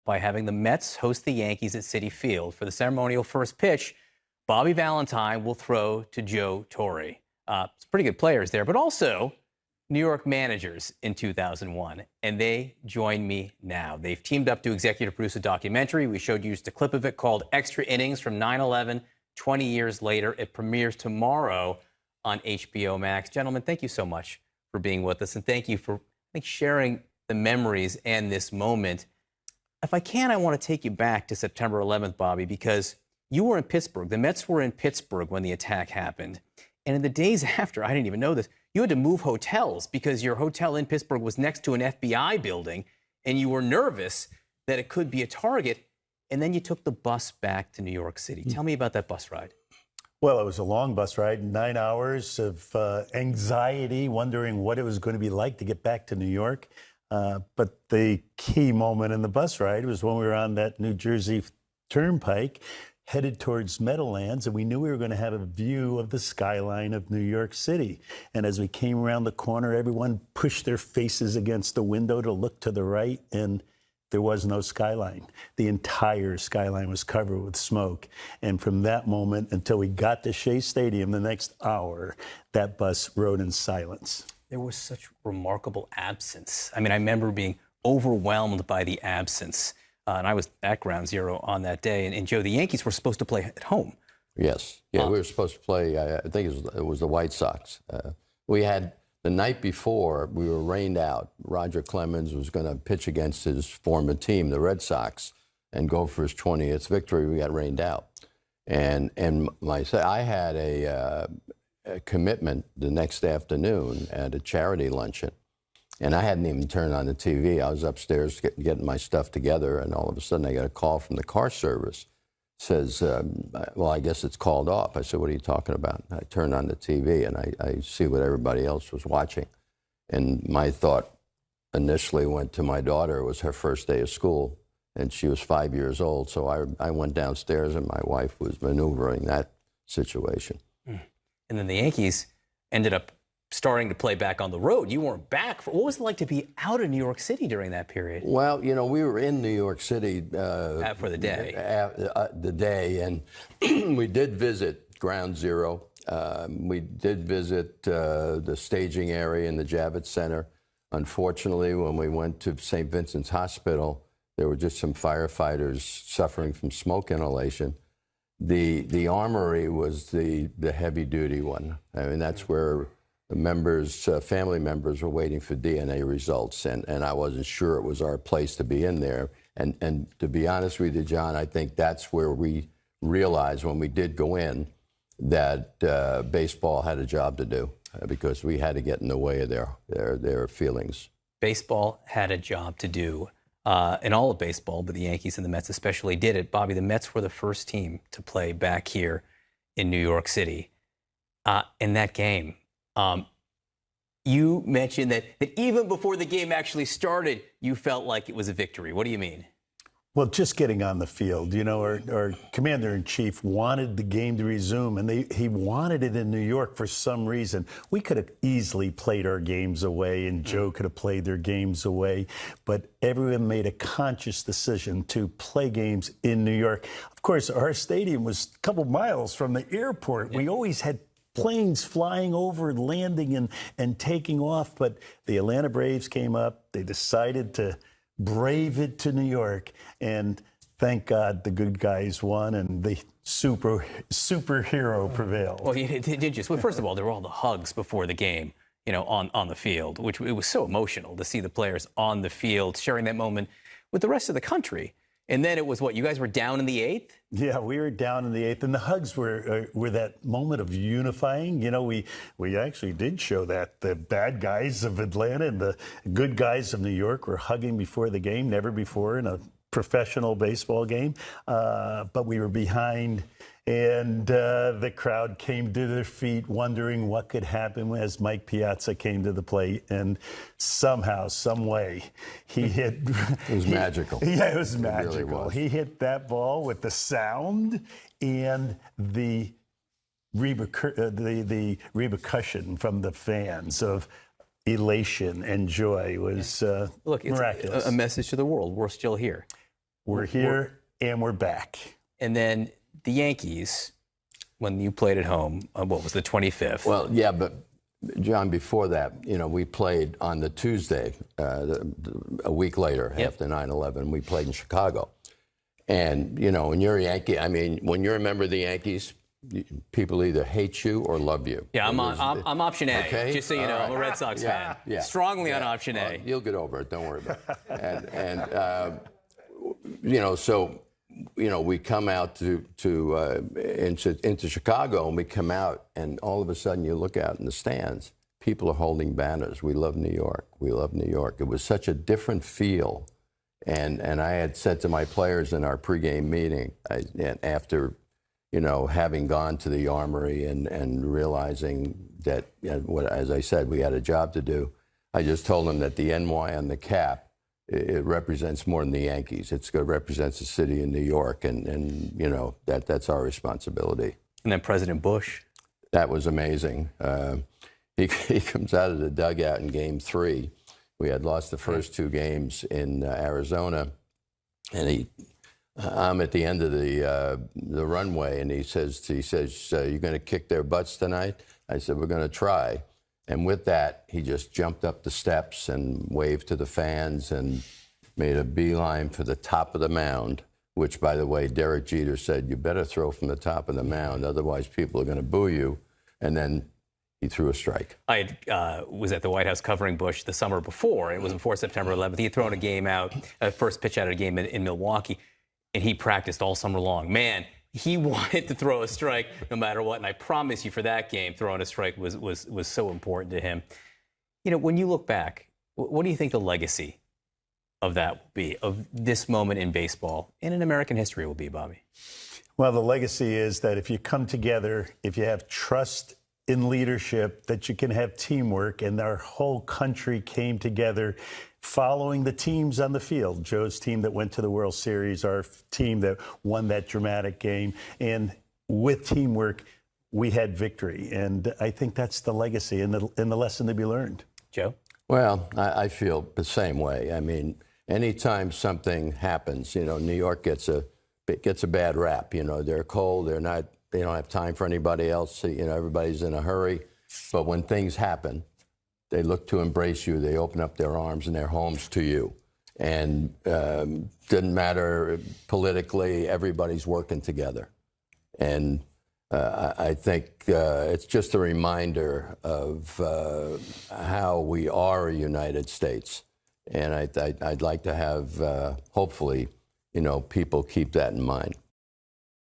by having the Mets host the Yankees at Citi Field. For the ceremonial first pitch, Bobby Valentine will throw to Joe Torre. It's pretty good players there, but also New York managers in 2001, and they join me now. They've teamed up to executive produce a documentary. We showed you just a clip of it called Extra Innings from 9/11, 20 years later. It premieres tomorrow on HBO Max. Gentlemen, thank you so much for being with us, and thank you for sharing the memories and this moment. If I can, I want to take you back to September 11th, Bobby, because you were in Pittsburgh. The Mets were in Pittsburgh when the attack happened. And in the days after, I didn't even know this, you had to move hotels because your hotel in Pittsburgh was next to an FBI building, and you were nervous that it could be a target. And then you took the bus back to New York City. Tell me about that bus ride. Well, it was a long bus ride, 9 hours of anxiety, wondering what it was going to be like to get back to New York. But the key moment in the bus ride was when we were on that New Jersey Turnpike, headed towards Meadowlands, and we knew we were going to have a view of the skyline of New York City. And as we came around the corner, everyone pushed their faces against the window to look to the right, and there was no skyline. The entire skyline was covered with smoke. And from that moment until we got to Shea Stadium the next hour, that bus rode in silence. There was such remarkable absence. I mean, I remember being overwhelmed by the absence. And I was at Ground Zero on that day. And Joe, the Yankees were supposed to play at home. Yes. Yeah, we were supposed to play, I think it was the White Sox. We had, the night before, we were rained out. Roger Clemens was going to pitch against his former team, the Red Sox, and go for his 20th victory. We got rained out. And I had a commitment the next afternoon at a charity luncheon. And I hadn't even turned on the TV. I was upstairs getting my stuff together, and all of a sudden I got a call from the car service. It says, well, I guess it's called off. I said, what are you talking about? I turned on the TV, and I see what everybody else was watching. And my thought initially went to my daughter. It was her first day of school, and she was 5 years old. So I went downstairs, and my wife was maneuvering that situation. And then the Yankees ended up starting to play back on the road. You weren't back. What was it like to be out of New York City during that period? Well, you know, we were in New York City for the day. The day, and we did visit Ground Zero. We did visit the staging area in the Javits Center. Unfortunately, when we went to St. Vincent's Hospital, there were just some firefighters suffering from smoke inhalation. The Armory was the heavy-duty one. I mean, that's where the members, family members were waiting for DNA results, and I wasn't sure it was our place to be in there. And to be honest with you, John, I think that's where we realized when we did go in that baseball had a job to do because we had to get in the way of their feelings. Baseball had a job to do. And all of baseball, but the Yankees and the Mets especially did it. Bobby, the Mets were the first team to play back here in New York City. In that game, you mentioned that even before the game actually started, you felt like it was a victory. What do you mean? Well, just getting on the field, you know, our commander-in-chief wanted the game to resume, and he wanted it in New York for some reason. We could have easily played our games away, and Joe could have played their games away, but everyone made a conscious decision to play games in New York. Of course, our stadium was a couple miles from the airport. We always had planes flying over, landing and taking off, but the Atlanta Braves came up. They decided to brave it to New York, and thank God the good guys won and the superhero prevailed. Well, you did just. Well, first of all, there were all the hugs before the game, you know, on the field, which it was so emotional to see the players on the field sharing that moment with the rest of the country. And then it was what, you guys were down in the eighth? Yeah, we were down in the eighth, and the hugs were that moment of unifying. You know, we actually did show that the bad guys of Atlanta and the good guys of New York were hugging before the game, never before in a professional baseball game. But we were behind, and the crowd came to their feet wondering what could happen as Mike Piazza came to the plate, and somehow, some way, he hit. It was magical. Yeah, it was magical. Really was. He hit that ball with the sound and the repercussion from the fans of elation and joy was Look, it's miraculous. a message to the world. We're still here. We're here and we're back. And then the Yankees, when you played at home, what was the 25th? Well, yeah, but John, before that, we played on the Tuesday, a week later, after 9/11, we played in Chicago. And, when you're a Yankee, I mean, when you're a member of the Yankees, people either hate you or love you. Yeah, I'm option A, okay? just so you know. Right. I'm a Red Sox fan. Yeah. Strongly on option A. Well, you'll get over it. Don't worry about it. So we come out into Chicago, and we come out, and all of a sudden you look out in the stands, people are holding banners. We love New York. We love New York. It was such a different feel. And I had said to my players in our pregame meeting, after having gone to the Armory and realizing that, as I said, we had a job to do, I just told them that the NY on the cap, it represents more than the Yankees. It represents the city of New York, and that's our responsibility. And then President Bush. That was amazing. He comes out of the dugout in Game 3. We had lost the first 2 games in Arizona, and I'm at the end of the runway, and he says, "You're going to kick their butts tonight?" I said, "We're going to try." And with that, he just jumped up the steps and waved to the fans and made a beeline for the top of the mound, which, by the way, Derek Jeter said, "You better throw from the top of the mound, otherwise people are going to boo you." And then he threw a strike. I was at the White House covering Bush the summer before. It was before September 11th. He had thrown a first pitch out of a game in Milwaukee, and he practiced all summer long. Man, he wanted to throw a strike no matter what, and I promise you for that game, throwing a strike was so important to him. When you look back, what do you think the legacy of that will be, of this moment in baseball and in American history will be, Bobby? Well, the legacy is that if you come together, if you have trust in leadership, that you can have teamwork, and our whole country came together following the teams on the field. Joe's team that went to the World Series, our team that won that dramatic game, and with teamwork, we had victory. And I think that's the legacy and the lesson to be learned. Joe? Well, I feel the same way. I mean, anytime something happens, New York gets a bad rap. They're cold, they don't have time for anybody else. Everybody's in a hurry. But when things happen, they look to embrace you. They open up their arms and their homes to you. And didn't matter politically, everybody's working together. And I think it's just a reminder of how we are a United States. And I'd like to have, hopefully, people keep that in mind.